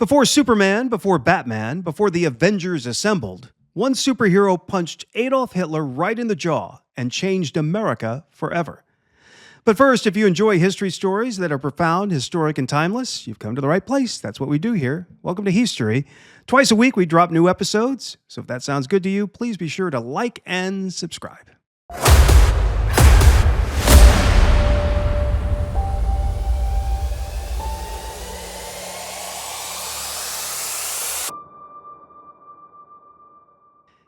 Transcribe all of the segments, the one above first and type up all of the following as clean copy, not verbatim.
Before Superman, before Batman, before the Avengers assembled, one superhero punched Adolf Hitler right in the jaw and changed America forever. But first, if you enjoy history stories that are profound, historic, and timeless, you've come to the right place. That's what we do here. Welcome to History. Twice a week, we drop new episodes. So if that sounds good to you, please be sure to like and subscribe.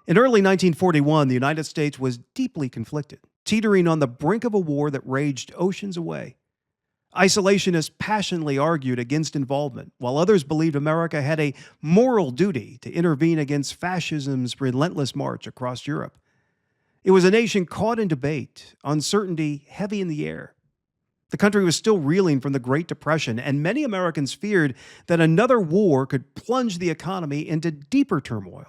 In early 1941, the United States was deeply conflicted, teetering on the brink of a war that raged oceans away. Isolationists passionately argued against involvement, while others believed America had a moral duty to intervene against fascism's relentless march across Europe. It was a nation caught in debate, uncertainty heavy in the air. The country was still reeling from the Great Depression, and many Americans feared that another war could plunge the economy into deeper turmoil.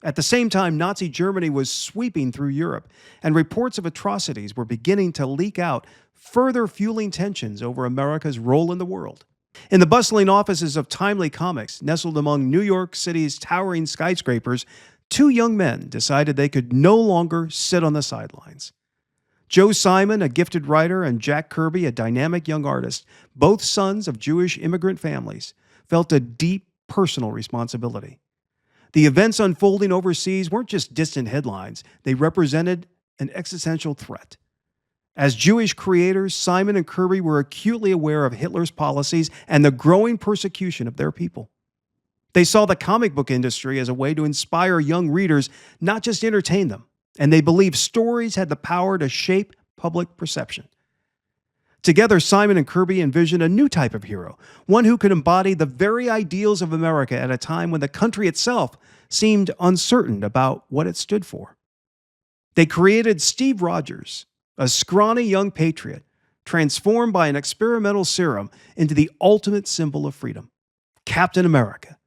At the same time, Nazi Germany was sweeping through Europe, and reports of atrocities were beginning to leak out, further fueling tensions over America's role in the world. In the bustling offices of Timely Comics, nestled among New York City's towering skyscrapers, two young men decided they could no longer sit on the sidelines. Joe Simon, a gifted writer, and Jack Kirby, a dynamic young artist, both sons of Jewish immigrant families, felt a deep personal responsibility. The events unfolding overseas weren't just distant headlines, they represented an existential threat. As Jewish creators, Simon and Kirby were acutely aware of Hitler's policies and the growing persecution of their people. They saw the comic book industry as a way to inspire young readers, not just entertain them, and they believed stories had the power to shape public perception. Together, Simon and Kirby envisioned a new type of hero, one who could embody the very ideals of America at a time when the country itself seemed uncertain about what it stood for. They created Steve Rogers, a scrawny young patriot, transformed by an experimental serum into the ultimate symbol of freedom, Captain America.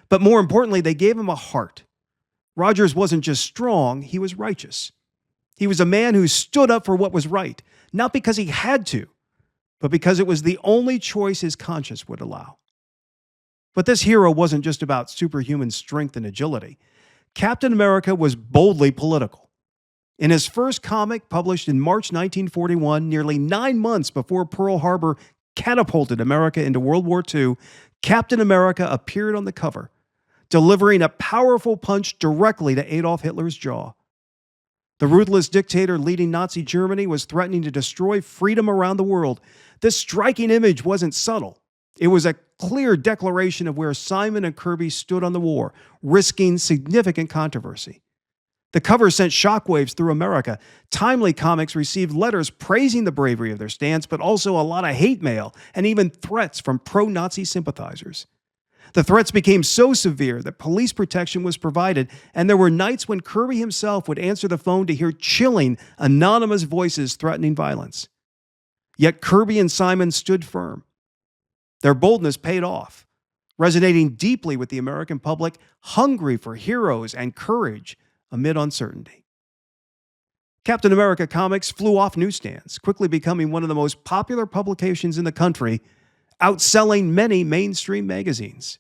But more importantly, they gave him a heart. Rogers wasn't just strong, he was righteous. He was a man who stood up for what was right, not because he had to, but because it was the only choice his conscience would allow. But this hero wasn't just about superhuman strength and agility. Captain America was boldly political. In his first comic, published in March 1941, nearly 9 months before Pearl Harbor catapulted America into World War II, Captain America appeared on the cover, delivering a powerful punch directly to Adolf Hitler's jaw. The ruthless dictator leading Nazi Germany was threatening to destroy freedom around the world. This striking image wasn't subtle. It was a clear declaration of where Simon and Kirby stood on the war, risking significant controversy. The cover sent shockwaves through America. Timely Comics received letters praising the bravery of their stance, but also a lot of hate mail and even threats from pro-Nazi sympathizers. The threats became so severe that police protection was provided, and there were nights when Kirby himself would answer the phone to hear chilling, anonymous voices threatening violence. Yet Kirby and Simon stood firm. Their boldness paid off, resonating deeply with the American public, hungry for heroes and courage amid uncertainty. Captain America comics flew off newsstands, quickly becoming one of the most popular publications in the country, outselling many mainstream magazines.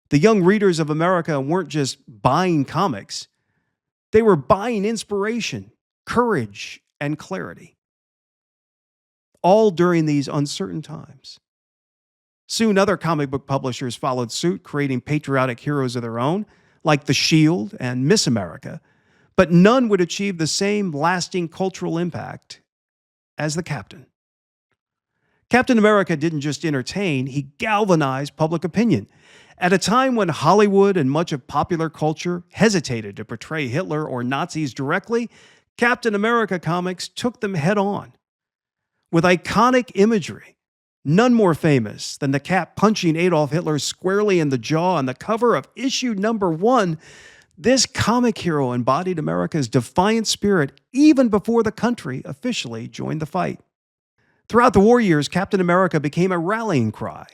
The young readers of America weren't just buying comics, they were buying inspiration, courage, and clarity. All during these uncertain times. Soon other comic book publishers followed suit, creating patriotic heroes of their own, like The Shield and Miss America, but none would achieve the same lasting cultural impact as the Captain. Captain America didn't just entertain, he galvanized public opinion. At a time when Hollywood and much of popular culture hesitated to portray Hitler or Nazis directly, Captain America comics took them head on. With iconic imagery, none more famous than the Cap punching Adolf Hitler squarely in the jaw on the cover of issue number 1, this comic hero embodied America's defiant spirit even before the country officially joined the fight. Throughout the war years, Captain America became a rallying cry.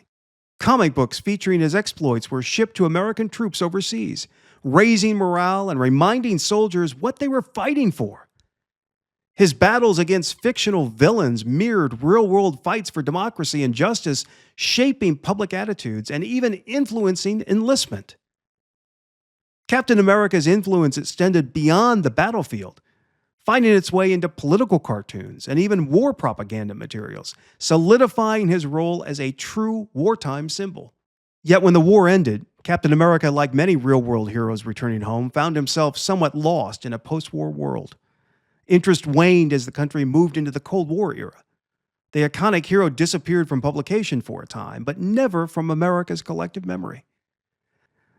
Comic books featuring his exploits were shipped to American troops overseas, raising morale and reminding soldiers what they were fighting for. His battles against fictional villains mirrored real-world fights for democracy and justice, shaping public attitudes and even influencing enlistment. Captain America's influence extended beyond the battlefield, finding its way into political cartoons and even war propaganda materials, solidifying his role as a true wartime symbol. Yet when the war ended, Captain America, like many real-world heroes returning home, found himself somewhat lost in a post-war world. Interest waned as the country moved into the Cold War era. The iconic hero disappeared from publication for a time, but never from America's collective memory.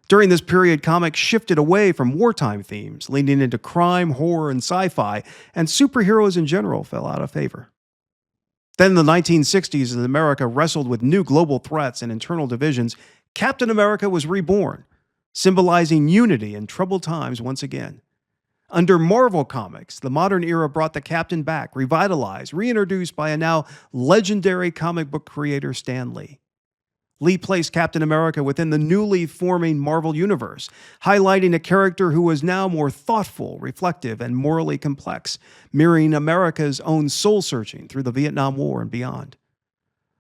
During this period, comics shifted away from wartime themes, leaning into crime, horror, and sci-fi, and superheroes in general fell out of favor. Then in the 1960s, as America wrestled with new global threats and internal divisions, Captain America was reborn, symbolizing unity in troubled times once again. Under Marvel Comics, the modern era brought the Captain back, revitalized, reintroduced by a now legendary comic book creator Stan Lee. Lee placed Captain America within the newly forming Marvel Universe, highlighting a character who was now more thoughtful, reflective, and morally complex, mirroring America's own soul-searching through the Vietnam War and beyond.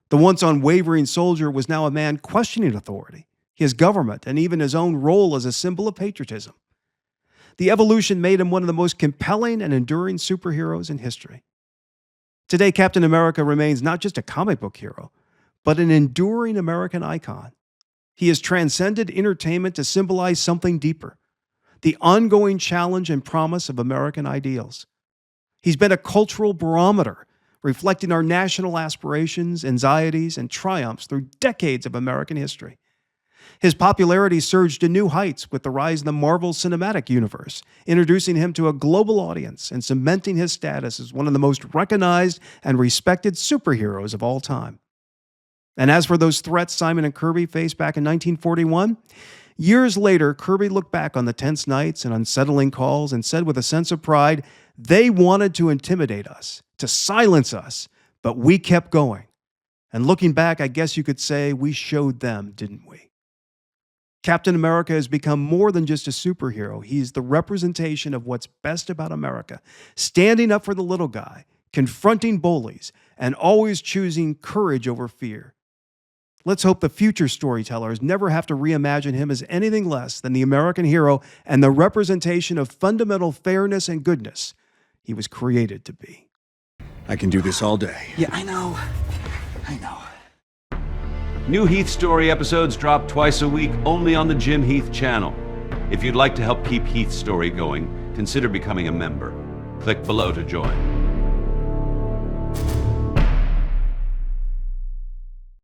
The once unwavering soldier was now a man questioning authority, his government, and even his own role as a symbol of patriotism. The evolution made him one of the most compelling and enduring superheroes in history. Today, Captain America remains not just a comic book hero, but an enduring American icon. He has transcended entertainment to symbolize something deeper, the ongoing challenge and promise of American ideals. He's been a cultural barometer, reflecting our national aspirations, anxieties, and triumphs through decades of American history. His popularity surged to new heights with the rise of the Marvel Cinematic Universe, introducing him to a global audience and cementing his status as one of the most recognized and respected superheroes of all time. And as for those threats Simon and Kirby faced back in 1941, years later, Kirby looked back on the tense nights and unsettling calls and said with a sense of pride, they wanted to intimidate us, to silence us, but we kept going. And looking back, I guess you could say we showed them, didn't we? Captain America has become more than just a superhero. He's the representation of what's best about America, standing up for the little guy, confronting bullies, and always choosing courage over fear. Let's hope the future storytellers never have to reimagine him as anything less than the American hero and the representation of fundamental fairness and goodness he was created to be. I can do this all day. Yeah, I know. New Heath Story episodes drop twice a week only on the Jim Heath channel. If you'd like to help keep Heath's story going, consider becoming a member. Click below to join.